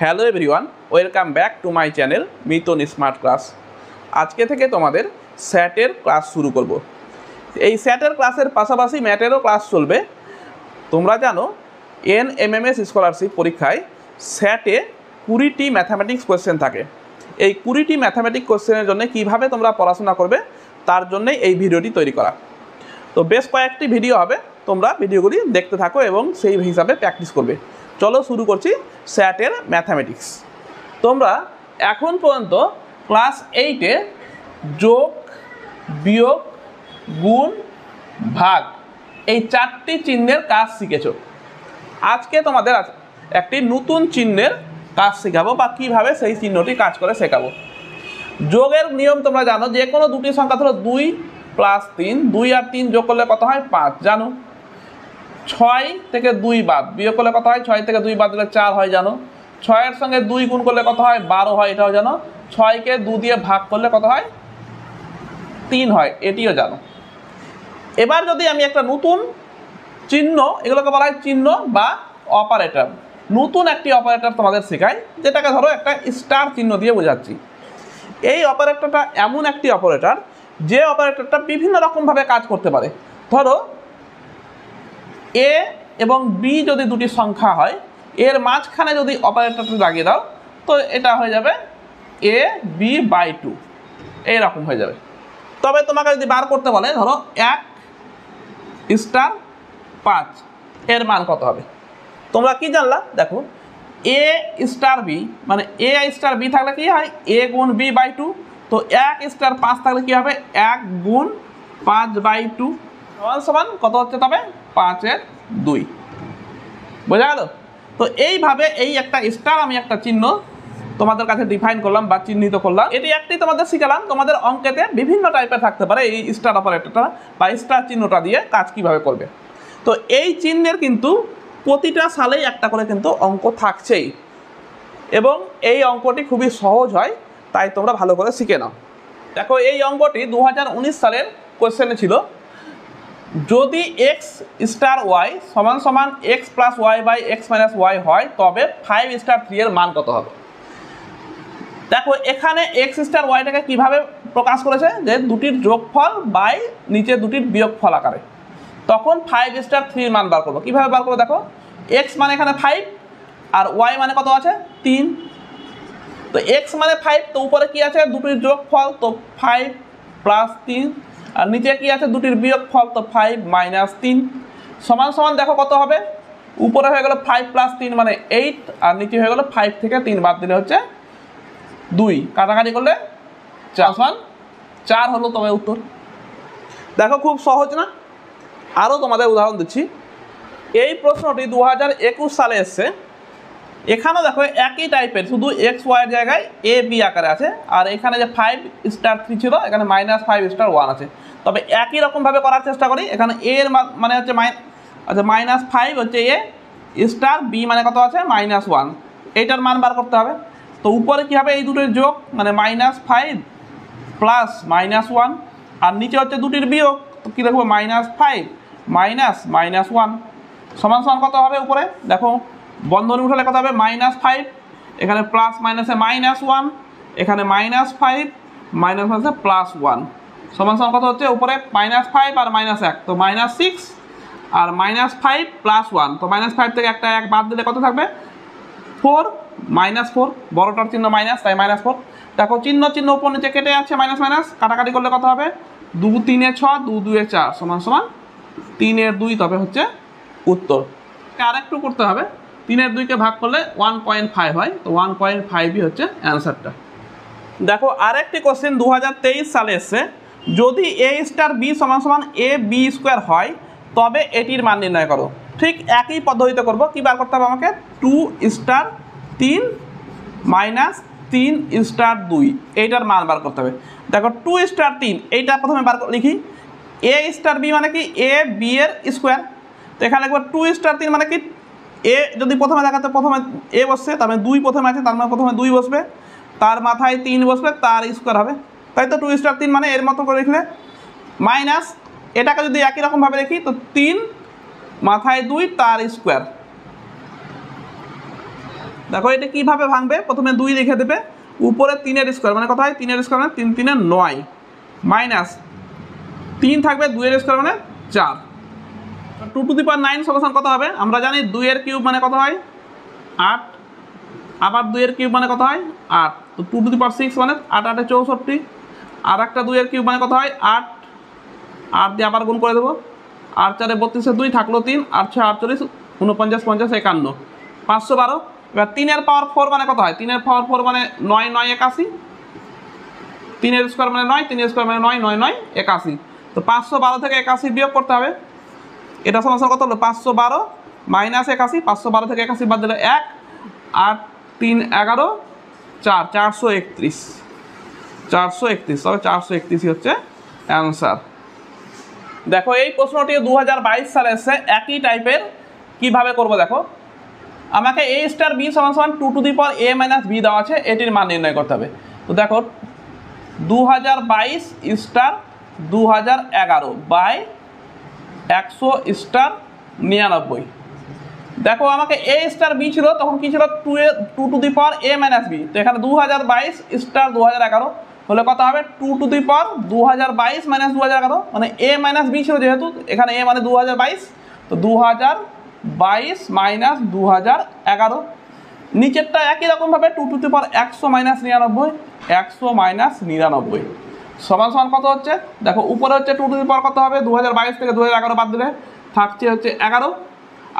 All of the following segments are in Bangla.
Hello everyone, welcome back to my channel Miton smart class. আজকে থেকে তোমাদের স্যাটের ক্লাস শুরু করব। এই স্যাটের ক্লাসের পাশাপাশি ম্যাটেরও ক্লাস চলবে। তোমরা জানো NMMS স্কলারশিপ পরীক্ষায় স্যাটে 20টি ম্যাথামেটিক্স কোয়েশ্চেন থাকে। এই 20টি ম্যাথামেটিক্স কোয়েশ্চেনের জন্য কীভাবে তোমরা পড়াশোনা করবে তার জন্যই এই ভিডিওটি তৈরি করা। তো বেশ কয়েকটি ভিডিও হবে, তোমরা ভিডিওগুলি দেখতে থাকো এবং সেই হিসাবে প্র্যাকটিস করবে। চলো শুরু করছি স্যাটের ম্যাথামেটিক্স। তোমরা এখন পর্যন্ত ক্লাস 8-এ যোগ, বিয়োগ, গুণ, ভাগ এই 4টি চিহ্নের কাজ শিখেছো। আজকে তোমাদের একটি নতুন চিহ্নের কাজ শেখাবো বা কীভাবে সেই চিহ্নটি কাজ করে শেখাবো। যোগের নিয়ম তোমরা জানো, যে কোনো দুটি সংখ্যা ধরো 2 + 3, 2 আর 3 যোগ করলে কত হয় 5 জানো। 6 থেকে 2 বাদ বিয়োগ করলে কত হয়, 6 থেকে 2 বাদ দিলে 4 হয় জানো। 6-এর সঙ্গে 2 গুণ করলে কত হয় 12 হয়, এটাও জানো। 6কে 2 দিয়ে ভাগ করলে কত হয় 3 হয়, এটিও জানো। এবার যদি আমি একটা নতুন চিহ্ন, এগুলোকে বলা হয় চিহ্ন বা অপারেটর, নতুন একটি অপারেটর তোমাদের শেখাই, যেটাকে ধরো একটা স্টার চিহ্ন দিয়ে বোঝাচ্ছি। এই অপারেটরটা এমন একটি অপারেটর যে অপারেটরটা বিভিন্ন রকমভাবে কাজ করতে পারে। ধরো এ এবং বি যদি দুটি সংখ্যা হয়, এর মাঝখানে যদি অপারেটরটা লাগিয়ে দাও তো এটা হয়ে যাবে AB/2, এইরকম হয়ে যাবে। তবে তোমাকে যদি বার করতে বলে ধরো 1*5 এর মান কত হবে, তোমরা কি জানলা দেখো, A*B মানে A*B থাকলে কি হয় A গুণ B/2, তো 1*5 থাকলে কি হবে 1 গুণ 5/2 সমান কত হচ্ছে, তবে 5/2। বোঝা গেল? তো এইভাবে এই একটা স্টার আমি একটা চিহ্ন তোমাদের কাছে ডিফাইন করলাম বা চিহ্নিত করলাম। এটি একটি তোমাদের শিখালাম। তোমাদের অঙ্কেতে বিভিন্ন টাইপের থাকতে পারে এই স্টার অপারেটরটা বা স্টার চিহ্নটা দিয়ে কাজ কিভাবে করবে। তো এই চিহ্নের কিন্তু প্রতিটা সালেই একটা করে কিন্তু অঙ্ক থাকছেই, এবং এই অঙ্কটি খুবই সহজ হয়, তাই তোমরা ভালো করে শিখে নাও। দেখো এই অঙ্কটি 2019 সালের কোয়েশ্চেনে ছিল, যদি x*y সমান x + y/x - y হয় তবে 5*3 এর মান কত হবে। দেখো এখানে x*y-টাকে কিভাবে প্রকাশ করেছে, যে দুটির যোগফল বাই নিচে দুটির বিয়োগফল আকারে। তখন 5*3 মান বার করবো। কিভাবে বার করবো দেখো, x মানে এখানে 5 আর y মানে কত আছে 3। তো x মানে 5, তো উপরে কি আছে দুটির যোগফল, তো 5 + 3, আর নিচে কি আছে দুটির বিয়োগফল, তো 5 - 3 সমান দেখো কত হবে, উপরে হয়ে গেল 5 + 3 মানে 8, আর নিচে হয়ে গেল 5 থেকে 3 বাদ দিলে হচ্ছে 2, কাটাকাটি করলে 4 হলো তবে উত্তর। দেখো খুব সহজ না? আরও তোমাদের উদাহরণ দিচ্ছি। এই প্রশ্নটি 2021 সালে এসছে। এখানেও দেখো একই টাইপের, শুধু x/y এর জায়গায় AB আকারে আছে, আর এখানে যে 5*3 ছিল এখানে -5*1 আছে। তবে একই রকমভাবে করার চেষ্টা করি। এখানে a এর মানে হচ্ছে -5 হচ্ছে a, স্টার b মানে কত আছে -1, এইটার মান বার করতে হবে। তো উপরে কী হবে, এই দুটোর যোগ মানে -5 প্লাস -1, আর নিচে হচ্ছে দুটির বিয়োগ, তো কী দেখবো -5 -1 সমান কত হবে, উপরে দেখো বন্ধনী উঠালে কত হবে -5, এখানে প্লাস মাইনাসে -1, এখানে -5 মাইনাসে +1 সমান কত হচ্ছে, উপরে -5 আর -1, তো -6, আর -5 + 1, তো -5 থেকে একটা 1 বাদ দিলে কত থাকবে 4, -4, বড়টার চিহ্ন মাইনাস তাই -4। দেখো চিহ্ন উপর নিচে কেটে যাচ্ছে, মাইনাস কাটাকাটি করলে কত হবে 2 × 3 = 6, 2 × 2 = 4 সমান 3/2, তবে হচ্ছে উত্তর। আরেকটু করতে হবে, 3/2কে ভাগ করলে 1.5 হয়, তো 1.5ই হচ্ছে অ্যান্সারটা। দেখো আরেকটি কোশ্চেন 2023 সালে এসছে, যদি A*B = AB² হয় তবে এটির মান নির্ণয় করো। ঠিক একই পদ্ধতিতে করব। কি বার করতে হবে আমাকে, 2*3 - 3*2 এইটার মান বার করতে হবে। দেখো 2*3 এইটা প্রথমে লিখি, A*B মানে কি AB এর স্কোয়ার, তো এখানে লিখবো 2*3 মানে কি এ যদি প্রথমে দেখাতে প্রথমে এ বসছে, তার মানে 2 প্রথমে আছে, তার মানে প্রথমে 2 বসবে, তার মাথায় 3 বসবে, তার স্কোয়ার হবে, তাই তো 2*3 মানে এর মতো করে লিখলে, মাইনাস এটাকে যদি একই রকমভাবে লিখি তো 3 মাথায় 2 তার স্কোয়ার, দেখো এটা কিভাবে ভাঙবে, প্রথমে 2 লিখে দেবে, উপরে 3 স্কোয়ার মানে কত হয়, 3 স্কোয়ার মানে 3 3 9 মাইনাস 3 থাকবে 2 স্কোয়ার মানে 4। 2 টু দি পাওয়ার 9 সমান কত হবে, আমরা জানি 2 এর কিউব মানে কত হয় 8, আবার 2 এর কিউব মানে কত হয় 8, তো 2 টু দি পাওয়ার 6 মানে 8 8 64, আর একটা 2 এর কিউব মানে কত হয় 8, 8 দিয়ে আবার গুণ করে দেবো, 8 4 32 2 থাকলো 3, 8 6 48 49 50 51 512। এবার 3 এর পাওয়ার 4 মানে কত হয়, 3 এর পাওয়ার 4 মানে 9 9 81, 3 এর স্কোয়ার মানে 9, 3 এর স্কোয়ার মানে 9 9 9 81, তো 512 থেকে 81 বিয়োগ করতে হবে। এটা সমান কত হলো 512 মাইনাস 81, 512 থেকে 81 বাদ দিলে 1, 8 3 11 4 431, 431, তবে 431 হচ্ছে অ্যান্সার। দেখো এই প্রশ্নটি 2022 সালে এসেছে, একই টাইপের, কিভাবে করব দেখো, আমাকে a স্টার b সমান 2 to the power a minus b দেওয়া আছে, এটির মান নির্ণয় করতে হবে। তো দেখো 2022 স্টার 2011 বাই 100 স্টার 99। দেখো আমাকে a স্টার b ছিল, তখন কি ছিল 2 to the power a minus b, তো এখানে 2022 স্টার 2011 হলে কত হবে 2 টু দি পাওয়ার 2022 মাইনাস 2011, মানে a মাইনাস b ছিল যেহেতু, এখানে a মানে 2022, তো 2022 মাইনাস 2011। নিচেরটা একই রকমভাবে 2 to the power 100 minus 99, 100 minus 99 সমান সমান কত হচ্ছে, দেখো উপরে হচ্ছে 2 টু দি পাওয়ার কত হবে 2022 থেকে 2011 বাদ দিলে থাকছে হচ্ছে 11,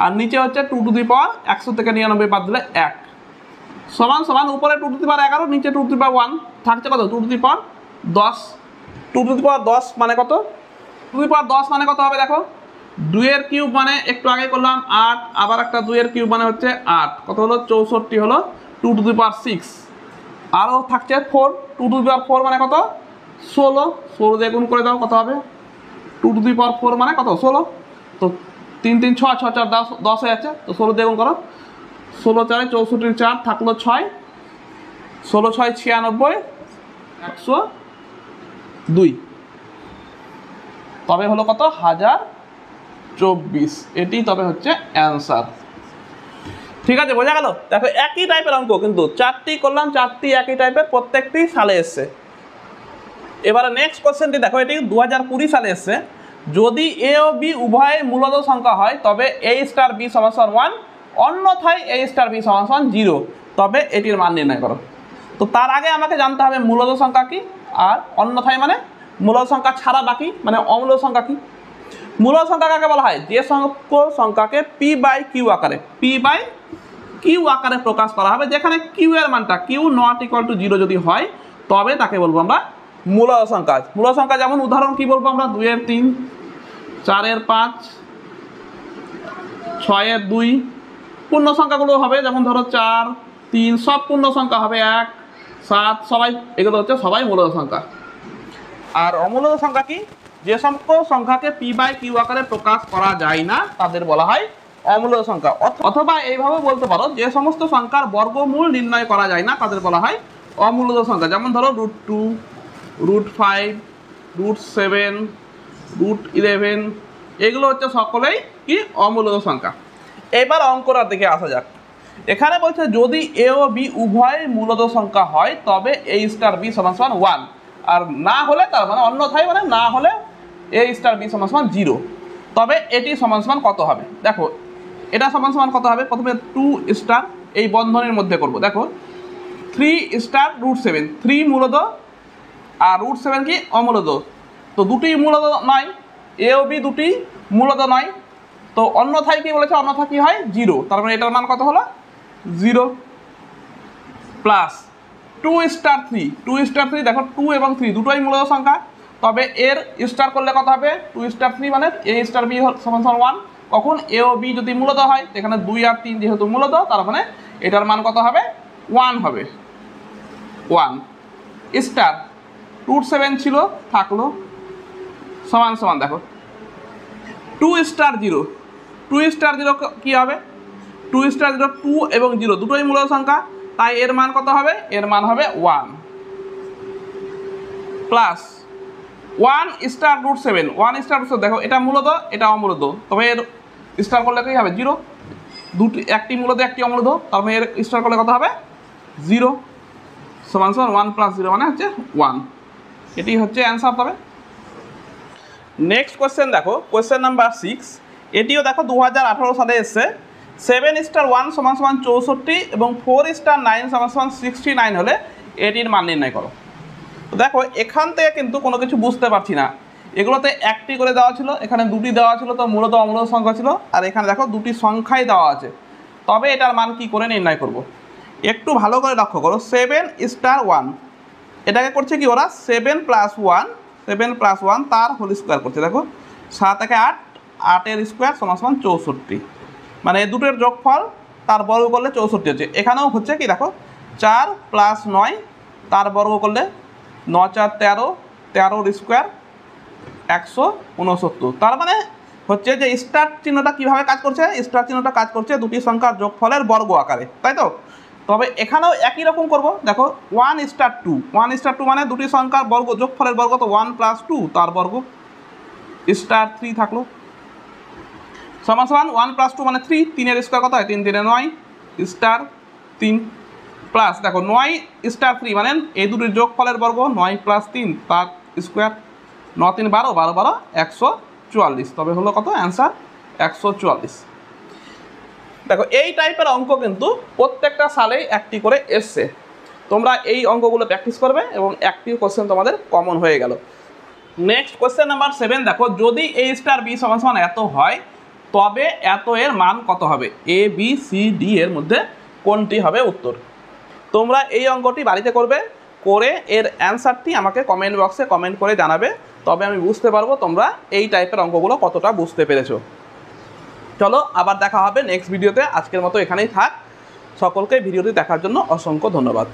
আর নিচে হচ্ছে 2 টু দি পাওয়ার 100 থেকে 99 বাদ দিলে 1 সমান সমান উপরে 2 টু দি পাওয়ার 11, নিচে 2 টু দি পাওয়ার 1, থাকছে কত 2 to the power 10। 2 to the পাওয়ার 10 মানে কত, 2 টু দি পাওয়ার 10 মানে কত হবে, দেখো 2 এর কিউব মানে একটু আগে করলাম 8, আবার একটা 2 এর কিউব মানে হচ্ছে 8, কত হলো 64 হলো 2 টু দি পাওয়ার 6, আরও থাকছে 4, 2 টু দি পাওয়ার 4 মানে কত 16, 16 দিয়ে গুণ করে দাও কত হবে 2 টু দি পাওয়ার 4 মানে কত 16, তো 3 3 6 6 4 10 হয়ে যাচ্ছে, তো 16 দিয়ে গুণ করো, 16 4 64 4 থাকলো 6, 16 6 96 102, তবে হলো কত 1024, এটি তবে হচ্ছে অ্যান্সার। ঠিক আছে, বোঝা গেল। দেখো একই টাইপের অঙ্ক, কিন্তু 4টি করলাম, 4টি একই টাইপের, প্রত্যেকটি সালে এসছে। এবারে নেক্সট কোশ্চেনটি দেখো, এটি 2020 সালে এসছে। যদি এ ও বি উভয় মূলদ সংখ্যা হয় তবে a স্টার b সমান 1, অন্যথায় a স্টার b সমান 0, তবে এটির মান নির্ণয় করো। তো তার আগে আমাকে জানতে হবে মূলদ সংখ্যা কি, আর অন্যথায় মানে মূলদ সংখ্যা ছাড়া বাকি মানে অমূলদ সংখ্যা কি। মূলদ সংখ্যা কাকে বলা হয়, যে সংখ্যাকে p বাই কিউ আকারে, p বাই কিউ আকারে প্রকাশ করা হবে, যেখানে কিউ এর মানটা কিউ নট ইকুয়াল টু 0 যদি হয়, তবে তাকে বলবো আমরা মূলদ সংখ্যা। মূলদ সংখ্যা যেমন উদাহরণ কি বলবো আমরা, 2 এর 3, 4 এর 5, 6 এর 2, পূর্ণ সংখ্যাগুলো হবে যেমন ধরো 4 3 সব পূর্ণ সংখ্যা হবে, 1 7 সবাই, এগুলো হচ্ছে সবাই মূলদ সংখ্যা। আর অমূলদ সংখ্যা কি, যে সকল সংখ্যাকে পি বাই কিউ আকারে প্রকাশ করা যায় না তাদের বলা হয় অমূলদ সংখ্যা। অথবা এইভাবে বলতে পারো, যে সমস্ত সংখ্যার বর্গমূল নির্ণয় করা যায় না তাদের বলা হয় অমূলদ সংখ্যা। যেমন ধরো √2, √5, √7, √11, এগুলো হচ্ছে সকলেই কি অমূলদ সংখ্যা। এবার অঙ্কটার দিকে আসা যাক। এখানে বলছে যদি এ ও বি উভয় মূলদ সংখ্যা হয় তবে a স্টার b সমান 1, আর না হলে তার মানে অন্যথায় মানে না হলে a স্টার b সমান 0, তবে এটি সমান কত হবে। দেখো এটা সমান কত হবে, প্রথমে 2 স্টার এই বন্ধনের মধ্যে করব। দেখো 3 স্টার √7, 3 মূলদ আর √7 কি অমূলদ, তো দুটি মূলদ নয়, এ ও বি দুটি মূলদ নয়, তো অন্যথায় কি বলেছে, অন্যথায় কি হয় 0, তার মানে এটার মান কত হলো 0, প্লাস 2 স্টার 3, 2 স্টার 3 দেখো 2 এবং 3 দুটোই মূলদ সংখ্যা, তবে এর স্টার করলে কত হবে 2 স্টার 3 মানে a স্টার b সমান 1, কখন এ ও বি যদি মূলদ হয়, এখানে 2 আর 3 যেহেতু মূলদ, তার মানে এটার মান কত হবে 1 হবে, 1 স্টার √7 ছিল থাকলো সমান দেখো 2 স্টার 0, 2 স্টার 0 কি হবে, 2 স্টার 0 2 এবং 0 দুটোই মূলদ সংখ্যা, তাই এর মান কত হবে, এর মান হবে 1, প্লাস 1 স্টার √7, 1 স্টার √7 দেখো এটা মূলদ এটা অমূলদ, তবে এর স্টার করলে কি হবে 0, দুটি একটি মূলদ একটি অমূলদ, তারপরে এর স্টার করলে কত হবে 0 সমান সমান 1 প্লাস 0 মানে হচ্ছে 1। এটি হচ্ছে অ্যান্সার। তবে নেক্সট কোয়েশ্চেন দেখো, কোয়েশ্চেন নাম্বার 6। এটিও দেখো 2018 সালে এসছে। 7 স্টার 1 সমান সমান 64 এবং 4 স্টার 9 সমান সমান 69 হলে এটির মান নির্ণয় করো। তো দেখো এখান থেকে কিন্তু কোনো কিছু বুঝতে পারছি না। এগুলোতে একটি করে দেওয়া ছিল, এখানে দুটি দেওয়া ছিল, তো মূলত অমূলদ সংখ্যা ছিল, আর এখানে দেখো দুটি সংখ্যাই দেওয়া আছে। তবে এটার মান কি করে নির্ণয় করব, একটু ভালো করে লক্ষ্য করো। 7 স্টার 1 এটাকে করছে কি ওরা 7 প্লাস 1 তার হোল স্কোয়ার করছে। দেখো 7 থেকে 8, 8-এর স্কোয়ার সমান সমান 64, মানে এই দুটোর যোগফল তার বর্গ করলে 64 হচ্ছে। এখানেও হচ্ছে কি দেখো 4 প্লাস 9 তার বর্গ করলে 9 4 13, 13-এর স্কোয়ার 169। তার মানে হচ্ছে যে স্টার চিহ্নটা কীভাবে কাজ করছে, স্টার চিহ্নটা কাজ করছে দুটি সংখ্যার যোগফলের বর্গ আকারে, তাই তো। তবে এখানেও একই রকম করব। দেখো 1 স্টার 2 মানে দুটি সংখ্যার বর্গ যোগফলের বর্গ, তো 1 প্লাস 2 তার বর্গ স্টার 3 থাকলো সমান সমান 1 প্লাস 2 মানে 3, 3-এর স্কোয়ার কত হয় 3 3 9 স্টার 3 প্লাস দেখো 9 স্টার 3 মানে এই দুটির যোগফলের বর্গ 9 প্লাস 3 তার স্কোয়ার 9 3 12 12 12 144। তবে হলো কত অ্যান্সার 144। দেখো এই টাইপের অঙ্ক কিন্তু প্রত্যেকটা সালেই একটি করে এসছে। তোমরা এই অঙ্কগুলো প্র্যাকটিস করবে এবং একটি কোশ্চেন তোমাদের কমন হয়ে গেল। নেক্সট কোশ্চেন নাম্বার 7 দেখো, যদি a স্টার b সমান সমান এত হয় তবে এত এর মান কত হবে? a b c d এর মধ্যে কোনটি হবে উত্তর? তোমরা এই অঙ্কটি বাড়িতে করবে, করে এর অ্যান্সারটি আমাকে কমেন্ট বক্সে কমেন্ট করে জানাবে, তবে আমি বুঝতে পারবো তোমরা এই টাইপের অঙ্কগুলো কতটা বুঝতে পেরেছো। চলো আবার দেখা হবে নেক্সট ভিডিওতে। আজকের মতো এখানেই থাক। সকলকে ভিডিওটি দেখার জন্য অসংখ্য ধন্যবাদ।